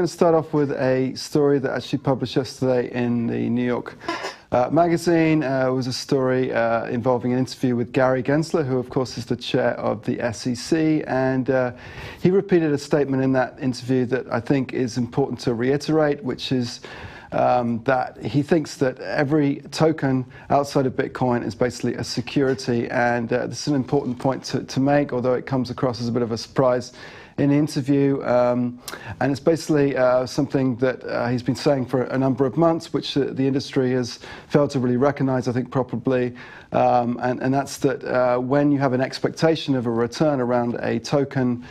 to start off with a story that actually published yesterday in the New York magazine. It was a story involving an interview with Gary Gensler, who of course is the chair of the SEC, and he repeated a statement in that interview that I think is important to reiterate, which is that he thinks that every token outside of Bitcoin is basically a security, and this is an important point to make, although it comes across as a bit of a surprise in the interview, and it's basically something that he's been saying for a number of months, which the industry has failed to really recognize, I think, properly, and that's that when you have an expectation of a return around a token,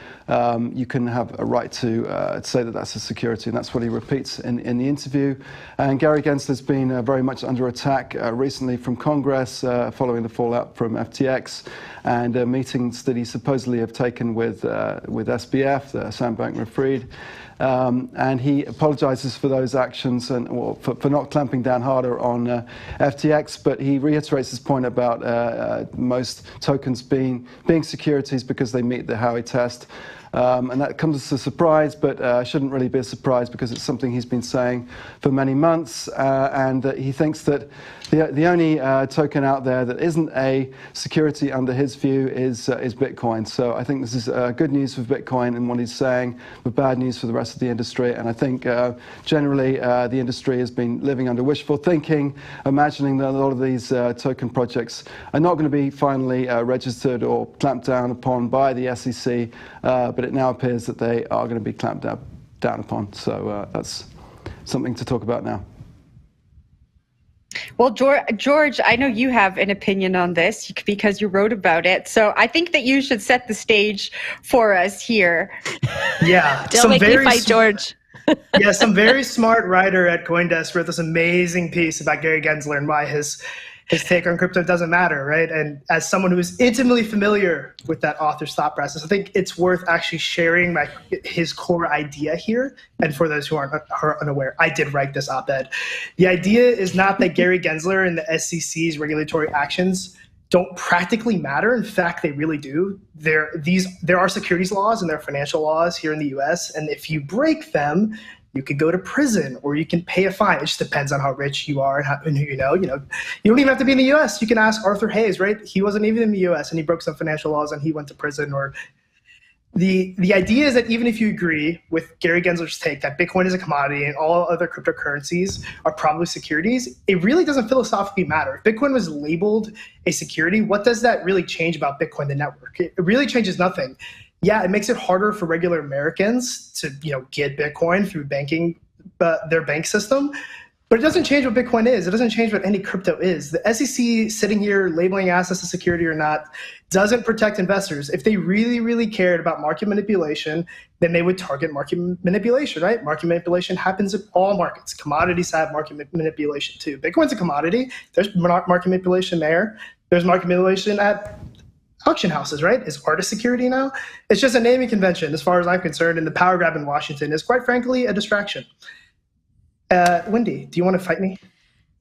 you can have a right to say that that's a security, and that's what he repeats in the interview. And Gary Gensler's been very much under attack recently from Congress following the fallout from FTX and meetings that he supposedly have taken with SBF, Sam Bankman-Fried. And he apologizes for those actions and for not clamping down harder on FTX, but he reiterates his point about most tokens being securities because they meet the Howey test. And that comes as a surprise, but shouldn't really be a surprise because it's something he's been saying for many months. And he thinks that the only token out there that isn't a security under his view is Bitcoin. So I think this is good news for Bitcoin and what he's saying, but bad news for the rest of the industry. And I think generally the industry has been living under wishful thinking, imagining that a lot of these token projects are not going to be finally registered or clamped down upon by the SEC, but it now appears that they are going to be clamped down upon. So that's something to talk about now. Well, George, I know you have an opinion on this because you wrote about it. So I think that you should set the stage for us here. Yeah. Don't make me fight George. Yeah, some very smart writer at CoinDesk wrote this amazing piece about Gary Gensler and why his take on crypto doesn't matter, right? And as someone who is intimately familiar with that author's thought process, I think it's worth actually sharing his core idea here. And for those who are unaware, I did write this op-ed. The idea is not that Gary Gensler and the SEC's regulatory actions don't practically matter. In fact, they really do. There are securities laws and there are financial laws here in the US, and if you break them, you could go to prison or you can pay a fine. It just depends on how rich you are and who you know. You don't even have to be in the US. You can ask Arthur Hayes, right? He wasn't even in the US and he broke some financial laws and he went to prison. Or the idea is that even if you agree with Gary Gensler's take that Bitcoin is a commodity and all other cryptocurrencies are probably securities, it really doesn't philosophically matter. If Bitcoin was labeled a security, what does that really change about Bitcoin, the network? It really changes nothing. Yeah, it makes it harder for regular Americans to get Bitcoin through banking, their bank system, but it doesn't change what Bitcoin is. It doesn't change what any crypto is. The SEC sitting here labeling assets as security or not doesn't protect investors. If they really, really cared about market manipulation, then they would target market manipulation, right? Market manipulation happens in all markets. Commodities have market manipulation too. Bitcoin's a commodity. There's market manipulation there. There's market manipulation at auction houses, right? Is art a security now? It's just a naming convention as far as I'm concerned, and the power grab in Washington is quite frankly a distraction. Wendy, do you want to fight me?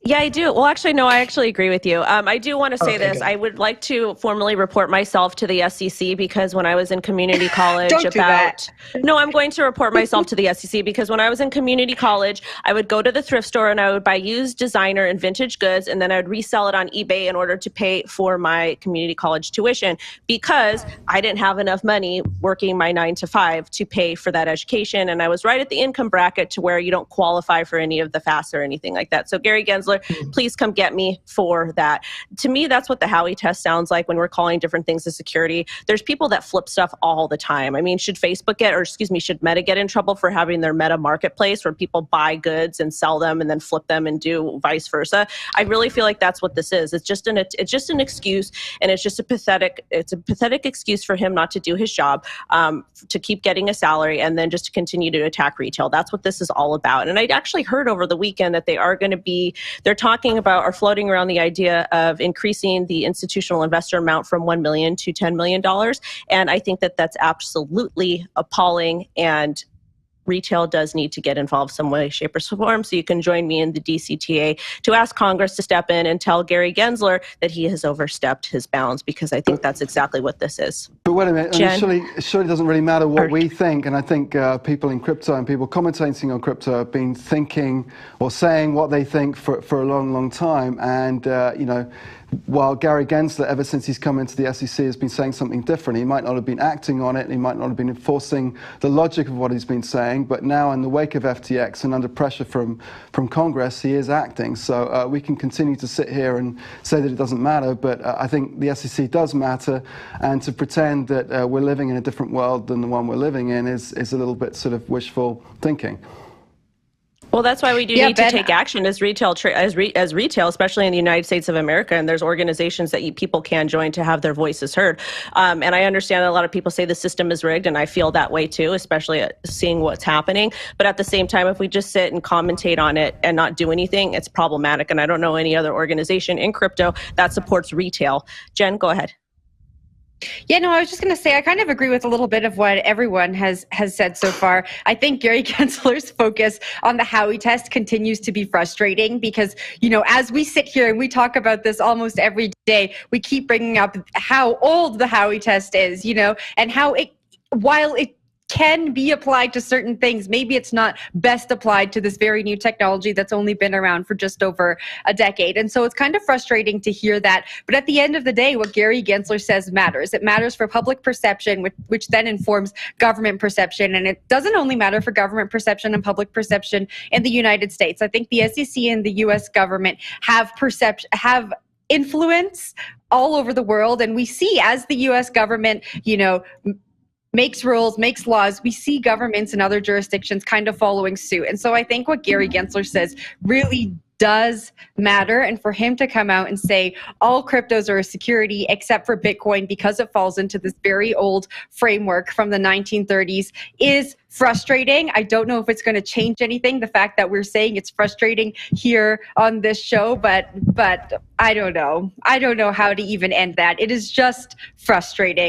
Yeah, I do. Well, actually, no, I actually agree with you. I do want to say this. Good. I would like to formally report myself to the SEC because when I was in community college No, I'm going to report myself to the SEC because when I was in community college, I would go to the thrift store and I would buy used designer and vintage goods, and then I would resell it on eBay in order to pay for my community college tuition because I didn't have enough money working my 9-to-5 to pay for that education. And I was right at the income bracket to where you don't qualify for any of the FAFSA or anything like that. So Gary Gensler, please come get me for that. To me, that's what the Howey test sounds like when we're calling different things a security. There's people that flip stuff all the time. I mean, should should Meta get in trouble for having their Meta marketplace where people buy goods and sell them and then flip them and do vice versa? I really feel like that's what this is. It's just an excuse, and it's just a pathetic excuse for him not to do his job, to keep getting a salary and then just to continue to attack retail. That's what this is all about. And I actually heard over the weekend that they're talking about or floating around the idea of increasing the institutional investor amount from $1 million to $10 million. And I think that that's absolutely appalling and retail does need to get involved some way, shape, or form. So you can join me in the DCTA to ask Congress to step in and tell Gary Gensler that he has overstepped his bounds, because I think that's exactly what this is. But wait a minute, it surely doesn't really matter what we think. And I think people in crypto and people commentating on crypto have been thinking or saying what they think for a long, long time. And, you know, while Gary Gensler, ever since he's come into the SEC, has been saying something different. He might not have been acting on it. He might not have been enforcing the logic of what he's been saying. But now, in the wake of FTX and under pressure from Congress, he is acting. So we can continue to sit here and say that it doesn't matter. But I think the SEC does matter. And to pretend that we're living in a different world than the one we're living in is a little bit sort of wishful thinking. Well, that's why we do need to take action as retail, especially in the United States of America. And there's organizations that people can join to have their voices heard. And I understand that a lot of people say the system is rigged, and I feel that way too, especially seeing what's happening. But at the same time, if we just sit and commentate on it and not do anything, it's problematic. And I don't know any other organization in crypto that supports retail. Jen, go ahead. Yeah, no, I was just going to say, I kind of agree with a little bit of what everyone has said so far. I think Gary Gensler's focus on the Howey test continues to be frustrating because, you know, as we sit here and we talk about this almost every day, we keep bringing up how old the Howey test is, you know, and how while it can be applied to certain things, maybe it's not best applied to this very new technology that's only been around for just over a decade. And so it's kind of frustrating to hear that. But at the end of the day, what Gary Gensler says matters. It matters for public perception, which then informs government perception. And it doesn't only matter for government perception and public perception in the United States. I think the SEC and the US government have influence all over the world. And we see, as the US government, you know, makes rules, makes laws, we see governments in other jurisdictions kind of following suit. And so I think what Gary Gensler says really does matter. And for him to come out and say all cryptos are a security except for Bitcoin because it falls into this very old framework from the 1930s is frustrating. I don't know if it's going to change anything, the fact that we're saying it's frustrating here on this show, but I don't know. I don't know how to even end that. It is just frustrating.